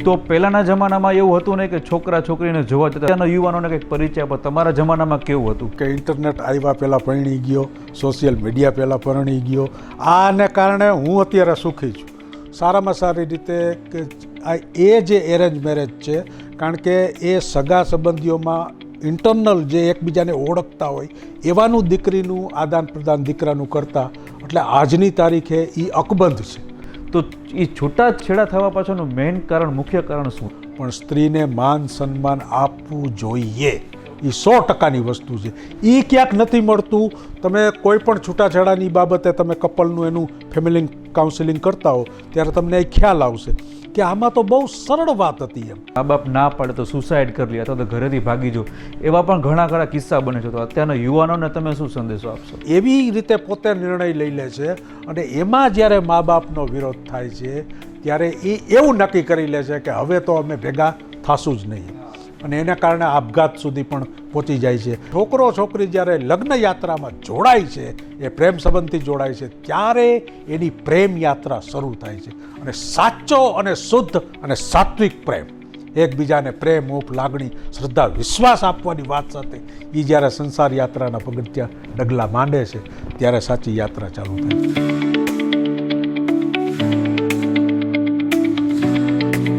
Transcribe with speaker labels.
Speaker 1: તો પહેલાના જમાનામાં એવું હતું ને કે છોકરા છોકરીને જોવા જતા, ત્યાંના યુવાનોને કંઈક પરિચય આપો. તમારા જમાનામાં કેવું હતું?
Speaker 2: કે ઇન્ટરનેટ આવ્યા પહેલાં પરણી ગયો, સોશિયલ મીડિયા પહેલાં પરણી ગયો. આને કારણે હું અત્યારે સુખી છું સારામાં સારી રીતે કે એ જે એરેન્જ મેરેજ છે, કારણ કે એ સગા સંબંધીઓમાં ઇન્ટરનલ જે એકબીજાને ઓળખતા હોય એવાનું દીકરીનું આદાન પ્રદાન દીકરાનું કરતા, એટલે આજની તારીખે એ અકબંધ છે.
Speaker 1: તો એ છૂટાછેડા થવા પાછળનું મેઇન કારણ, મુખ્ય કારણ શું?
Speaker 2: પણ સ્ત્રીને માન સન્માન આપવું જોઈએ, એ 100%ની વસ્તુ છે. એ ક્યાંક નથી મળતું. તમે કોઈ પણ છૂટાછેડાની બાબતે તમે કપલનું એનું ફેમિલી કાઉન્સિલિંગ કરતા હો ત્યારે તમને એ ખ્યાલ આવશે કે આમાં તો બહુ સરળ વાત હતી. એમ
Speaker 1: મા બાપ ના પાડે તો સુસાઇડ કરી લે અથવા તો ઘરેથી ભાગી જો, એવા પણ ઘણા ખરા કિસ્સા બને છે. તો અત્યારના યુવાનોને તમે શું સંદેશો આપશો?
Speaker 2: એવી રીતે પોતે નિર્ણય લઈ લે છે અને એમાં જ્યારે મા બાપનો વિરોધ થાય છે ત્યારે એ એવું નક્કી કરી લે છે કે હવે તો અમે ભેગા થાશું જ નહીં, અને એના કારણે આપઘાત સુધી પણ પહોંચી જાય છે. છોકરો છોકરી જ્યારે લગ્ન યાત્રામાં જોડાય છે, એ પ્રેમ સંબંધથી જોડાય છે, ત્યારે એની પ્રેમ યાત્રા શરૂ થાય છે. અને સાચો અને શુદ્ધ અને સાત્વિક પ્રેમ, એકબીજાને પ્રેમ, મોહ, લાગણી, શ્રદ્ધા, વિશ્વાસ આપવાની વાત સાથે એ જ્યારે સંસાર યાત્રાના પગથિયા ડગલા માંડે છે ત્યારે સાચી યાત્રા ચાલુ થાય છે.